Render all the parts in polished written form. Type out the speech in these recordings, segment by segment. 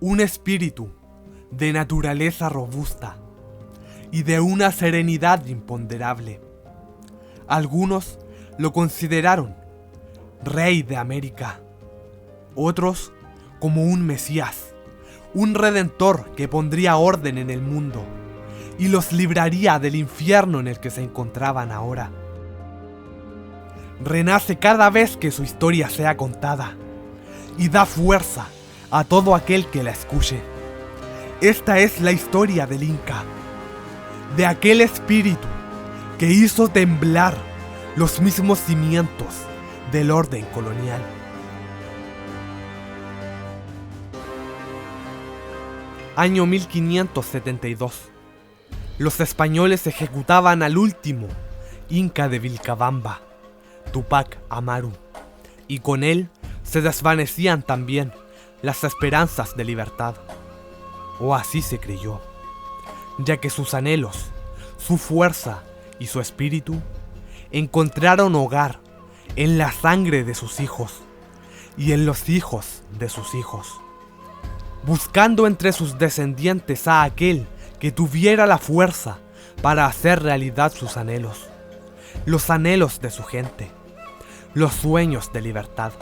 un espíritu de naturaleza robusta y de una serenidad imponderable. Algunos lo consideraron rey de América, otros como un Mesías, un redentor que pondría orden en el mundo y los libraría del infierno en el que se encontraban ahora. Renace cada vez que su historia sea contada y da fuerza a todo aquel que la escuche. Esta es la historia del Inca, de aquel espíritu que hizo temblar los mismos cimientos del orden colonial. Año 1572. Los españoles ejecutaban al último Inca de Vilcabamba, Tupac Amaru, y con él se desvanecían también las esperanzas de libertad. O así se creyó, ya que sus anhelos, su fuerza y su espíritu encontraron hogar en la sangre de sus hijos y en los hijos de sus hijos, buscando entre sus descendientes a aquel que tuviera la fuerza para hacer realidad sus anhelos, los anhelos de su gente, los sueños de libertad.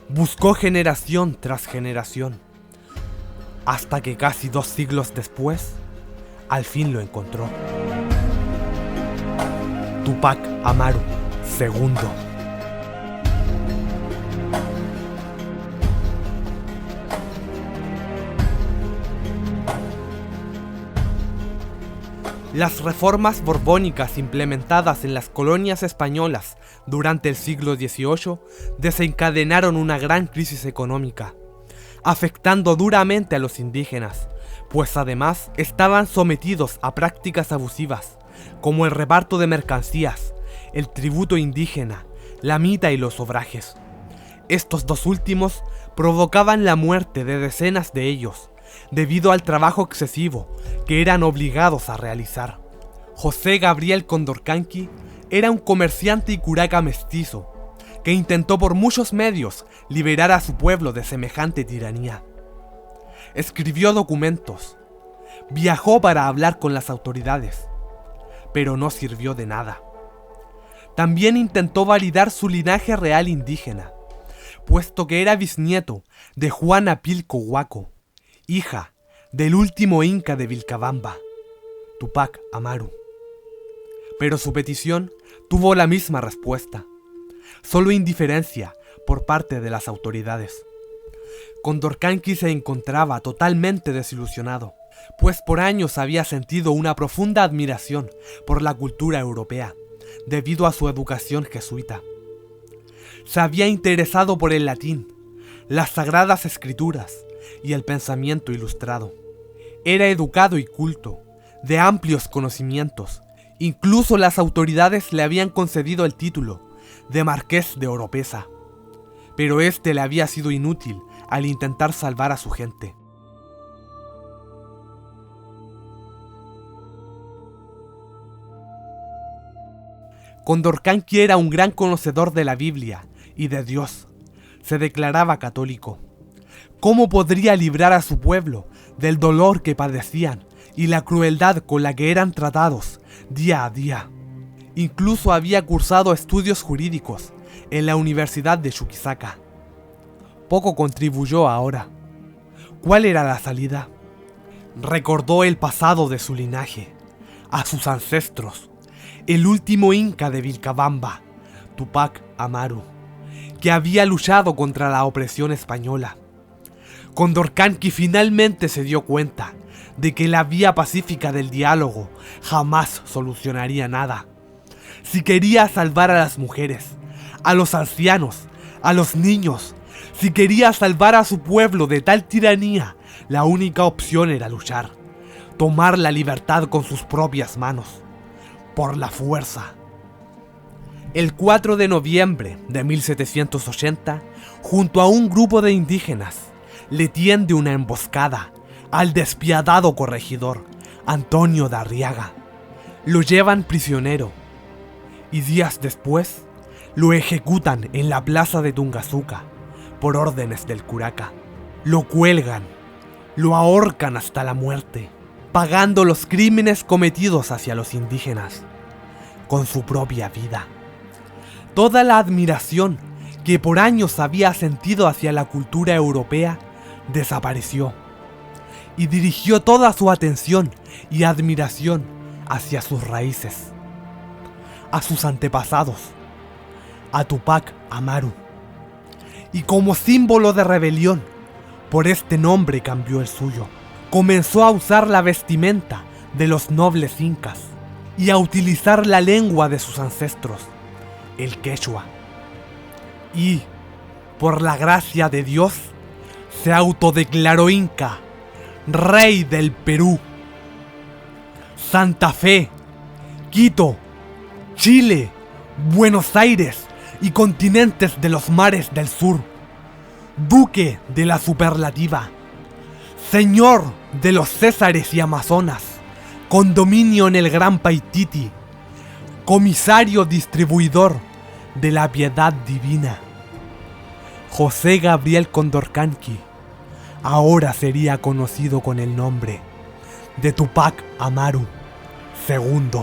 Buscó generación tras generación, hasta que casi 2 siglos después, al fin lo encontró. Tupac Amaru II. Las reformas borbónicas implementadas en las colonias españolas durante el siglo XVIII desencadenaron una gran crisis económica, afectando duramente a los indígenas, pues además estaban sometidos a prácticas abusivas, como el reparto de mercancías, el tributo indígena, la mita y los obrajes. Estos 2 últimos provocaban la muerte de decenas de ellos, debido al trabajo excesivo que eran obligados a realizar. José Gabriel Condorcanqui era un comerciante y curaca mestizo, que intentó por muchos medios liberar a su pueblo de semejante tiranía. Escribió documentos, viajó para hablar con las autoridades, pero no sirvió de nada. También intentó validar su linaje real indígena, puesto que era bisnieto de Juana Pilco Huaco, hija del último Inca de Vilcabamba, Tupac Amaru. Pero su petición tuvo la misma respuesta, solo indiferencia por parte de las autoridades. Condorcanqui se encontraba totalmente desilusionado, pues por años había sentido una profunda admiración por la cultura europea, debido a su educación jesuita. Se había interesado por el latín, las sagradas escrituras y el pensamiento ilustrado. Era educado y culto, de amplios conocimientos. Incluso las autoridades le habían concedido el título de Marqués de Oropesa, pero este le había sido inútil al intentar salvar a su gente. Condorcanqui era un gran conocedor de la Biblia y de Dios. Se declaraba católico. ¿Cómo podría librar a su pueblo del dolor que padecían y la crueldad con la que eran tratados día a día? Incluso había cursado estudios jurídicos en la Universidad de Chuquisaca. Poco contribuyó ahora. ¿Cuál era la salida? Recordó el pasado de su linaje, a sus ancestros, el último Inca de Vilcabamba, Tupac Amaru, que había luchado contra la opresión española. Condorcanqui finalmente se dio cuenta de que la vía pacífica del diálogo jamás solucionaría nada. Si quería salvar a las mujeres, a los ancianos, a los niños, si quería salvar a su pueblo de tal tiranía, la única opción era luchar, tomar la libertad con sus propias manos, por la fuerza. El 4 de noviembre de 1780, junto a un grupo de indígenas, le tiende una emboscada al despiadado corregidor Antonio de Arriaga. Lo llevan prisionero y días después lo ejecutan en la plaza de Tungazuca por órdenes del curaca. Lo cuelgan lo ahorcan hasta la muerte, pagando los crímenes cometidos hacia los indígenas con su propia vida. Toda la admiración que por años había sentido hacia la cultura europea desapareció y dirigió toda su atención y admiración hacia sus raíces, a sus antepasados, a Tupac Amaru. Y como símbolo de rebelión, por este nombre cambió el suyo. Comenzó a usar la vestimenta de los nobles incas y a utilizar la lengua de sus ancestros, el quechua. Y, por la gracia de Dios, se autodeclaró inca, rey del Perú. Santa Fe, Quito, Chile, Buenos Aires y continentes de los mares del sur. Duque de la superlativa, señor de los Césares y Amazonas, con dominio en el Gran Paititi, comisario distribuidor de la piedad divina. José Gabriel Condorcanqui ahora sería conocido con el nombre de Tupac Amaru II,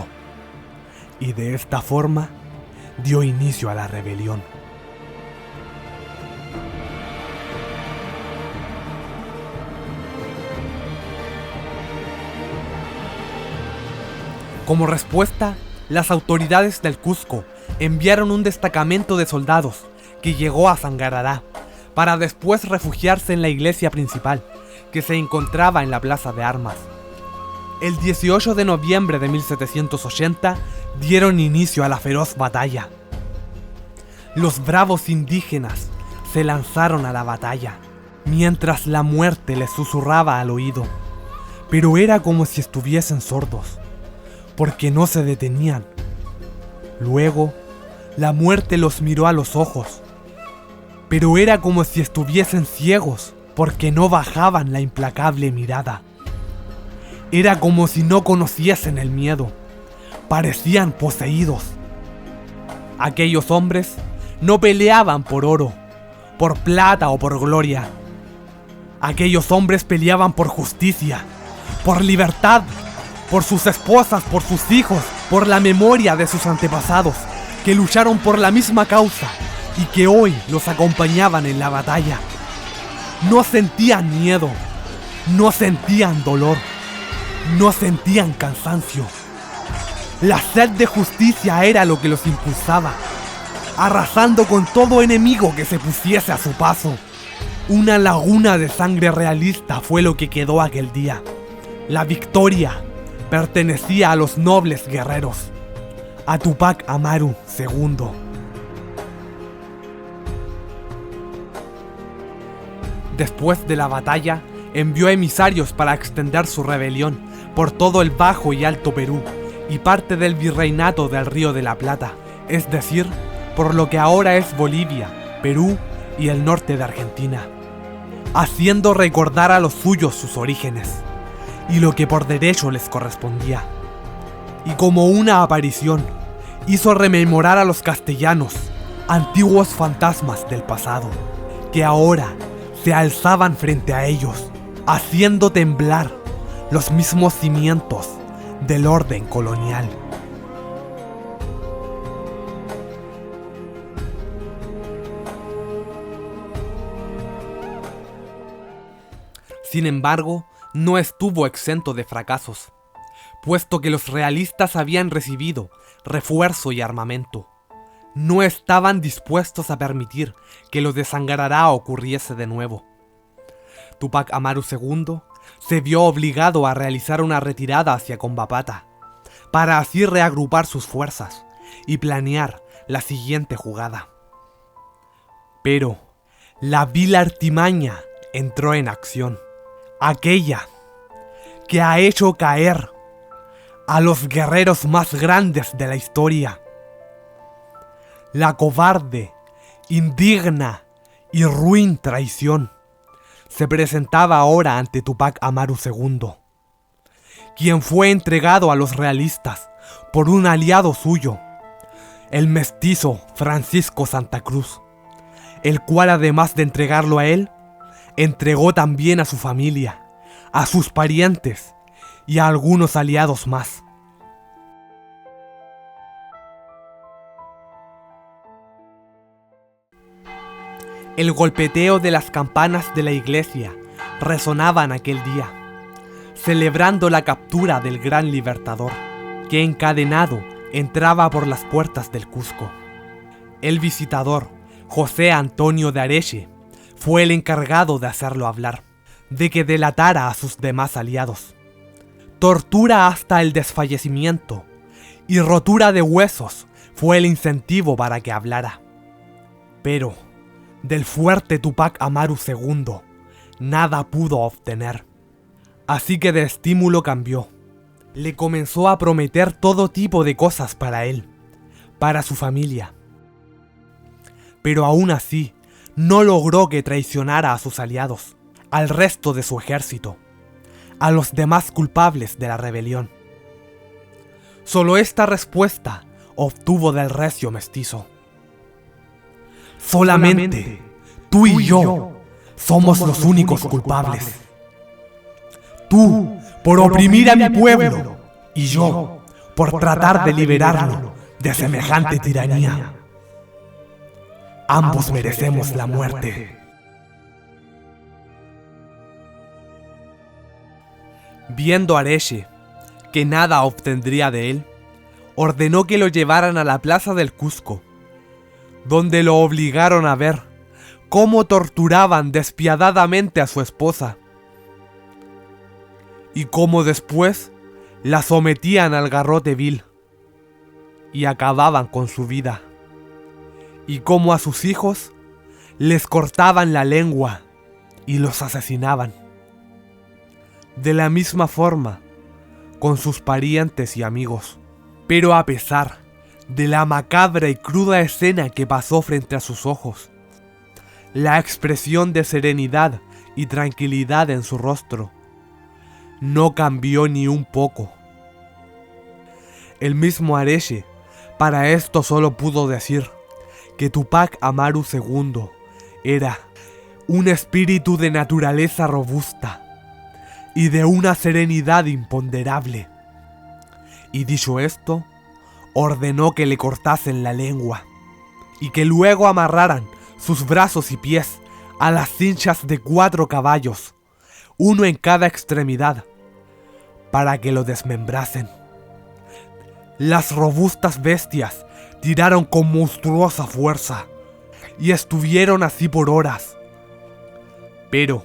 y de esta forma dio inicio a la rebelión. Como respuesta, las autoridades del Cusco enviaron un destacamento de soldados que llegó a Sangarará, para después refugiarse en la iglesia principal, que se encontraba en la plaza de armas. El 18 de noviembre de 1780 dieron inicio a la feroz batalla. Los bravos indígenas se lanzaron a la batalla, mientras la muerte les susurraba al oído, pero era como si estuviesen sordos, porque no se detenían. Luego, la muerte los miró a los ojos, pero era como si estuviesen ciegos, porque no bajaban la implacable mirada. Era como si no conociesen el miedo, parecían poseídos. Aquellos hombres no peleaban por oro, por plata o por gloria. Aquellos hombres peleaban por justicia, por libertad, por sus esposas, por sus hijos, por la memoria de sus antepasados, que lucharon por la misma causa y que hoy los acompañaban en la batalla. No sentían miedo, no sentían dolor, no sentían cansancio. La sed de justicia era lo que los impulsaba, arrasando con todo enemigo que se pusiese a su paso. Una laguna de sangre realista fue lo que quedó aquel día. La victoria pertenecía a los nobles guerreros, a Tupac Amaru II. Después de la batalla, envió emisarios para extender su rebelión por todo el Bajo y Alto Perú y parte del virreinato del Río de la Plata, es decir, por lo que ahora es Bolivia, Perú y el norte de Argentina, haciendo recordar a los suyos sus orígenes y lo que por derecho les correspondía. Y como una aparición, hizo rememorar a los castellanos, antiguos fantasmas del pasado, que ahora se alzaban frente a ellos, haciendo temblar los mismos cimientos del orden colonial. Sin embargo, no estuvo exento de fracasos, puesto que los realistas habían recibido refuerzo y armamento. No estaban dispuestos a permitir que lo de Sangarará ocurriese de nuevo. Tupac Amaru II se vio obligado a realizar una retirada hacia Combapata, para así reagrupar sus fuerzas y planear la siguiente jugada. Pero la vil artimaña entró en acción, aquella que ha hecho caer a los guerreros más grandes de la historia. La cobarde, indigna y ruin traición se presentaba ahora ante Tupac Amaru II, quien fue entregado a los realistas por un aliado suyo, el mestizo Francisco Santa Cruz, el cual, además de entregarlo a él, entregó también a su familia, a sus parientes y a algunos aliados más. El golpeteo de las campanas de la iglesia resonaban aquel día, celebrando la captura del gran libertador, que encadenado entraba por las puertas del Cusco. El visitador, José Antonio de Areche, fue el encargado de hacerlo hablar, de que delatara a sus demás aliados. Tortura hasta el desfallecimiento y rotura de huesos fue el incentivo para que hablara. Pero del fuerte Tupac Amaru II nada pudo obtener. Así que de estímulo cambió. Le comenzó a prometer todo tipo de cosas para él, para su familia. Pero aún así, no logró que traicionara a sus aliados, al resto de su ejército, a los demás culpables de la rebelión. Solo esta respuesta obtuvo del recio mestizo: solamente tú y yo somos los únicos culpables. Tú por oprimir a mi pueblo y yo por tratar de liberarlo de semejante tiranía. Ambos merecemos la muerte. Viendo Areche que nada obtendría de él, ordenó que lo llevaran a la plaza del Cusco, donde lo obligaron a ver cómo torturaban despiadadamente a su esposa y cómo después la sometían al garrote vil y acababan con su vida, y cómo a sus hijos les cortaban la lengua y los asesinaban. De la misma forma con sus parientes y amigos. Pero a pesar de la macabra y cruda escena que pasó frente a sus ojos, la expresión de serenidad y tranquilidad en su rostro no cambió ni un poco. El mismo Areche para esto solo pudo decir que Tupac Amaru II era un espíritu de naturaleza robusta y de una serenidad imponderable. Y dicho esto, ordenó que le cortasen la lengua y que luego amarraran sus brazos y pies a las cinchas de 4 caballos, uno en cada extremidad, para que lo desmembrasen. Las robustas bestias tiraron con monstruosa fuerza y estuvieron así por horas. Pero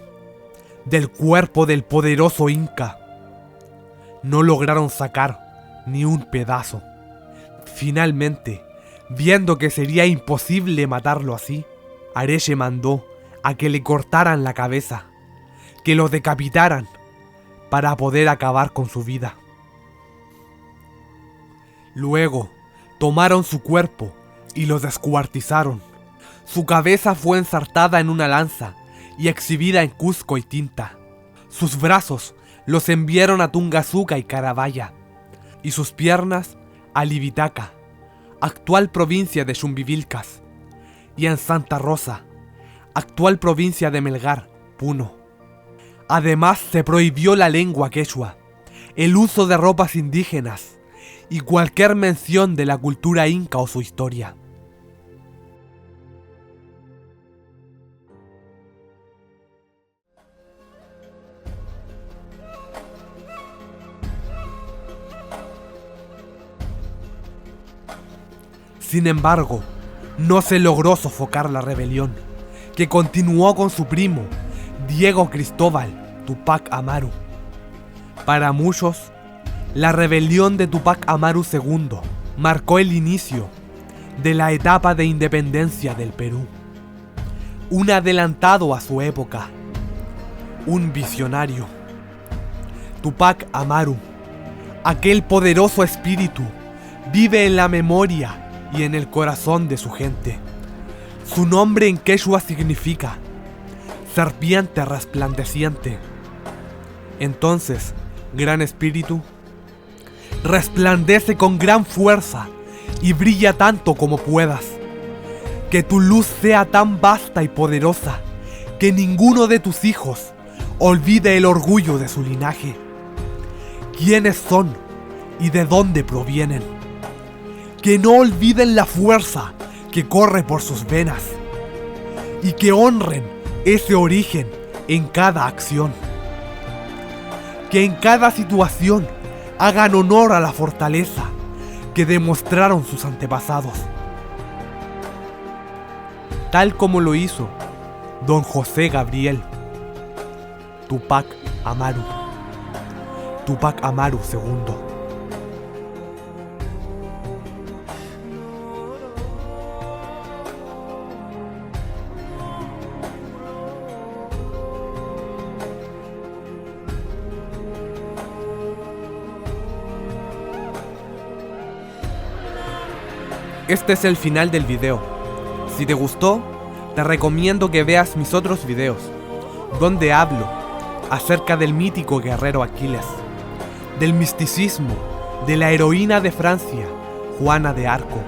del cuerpo del poderoso Inca no lograron sacar ni un pedazo. Finalmente, viendo que sería imposible matarlo así, Areche mandó a que le cortaran la cabeza, que lo decapitaran para poder acabar con su vida. Luego tomaron su cuerpo y lo descuartizaron. Su cabeza fue ensartada en una lanza y exhibida en Cusco y Tinta. Sus brazos los enviaron a Tungazuca y Carabaya, y sus piernas a Libitaca, actual provincia de Chumbivilcas, y en Santa Rosa, actual provincia de Melgar, Puno. Además se prohibió la lengua quechua, el uso de ropas indígenas y cualquier mención de la cultura inca o su historia. Sin embargo, no se logró sofocar la rebelión, que continuó con su primo, Diego Cristóbal Tupac Amaru. Para muchos, la rebelión de Tupac Amaru II marcó el inicio de la etapa de independencia del Perú. Un adelantado a su época, un visionario. Tupac Amaru, aquel poderoso espíritu, vive en la memoria y en el corazón de su gente. Su nombre en quechua significa serpiente resplandeciente. Entonces, gran espíritu, resplandece con gran fuerza y brilla tanto como puedas. Que tu luz sea tan vasta y poderosa que ninguno de tus hijos olvide el orgullo de su linaje. ¿Quiénes son y de dónde provienen? Que no olviden la fuerza que corre por sus venas y que honren ese origen en cada acción. Que en cada situación hagan honor a la fortaleza que demostraron sus antepasados. Tal como lo hizo Don José Gabriel Tupac Amaru. Tupac Amaru II. Este es el final del video. Si te gustó, te recomiendo que veas mis otros videos, donde hablo acerca del mítico guerrero Aquiles, del misticismo de la heroína de Francia, Juana de Arco,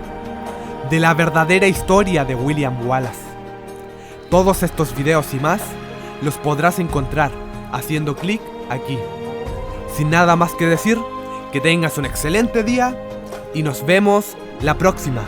de la verdadera historia de William Wallace. Todos estos videos y más los podrás encontrar haciendo clic aquí. Sin nada más que decir, que tengas un excelente día y nos vemos la próxima.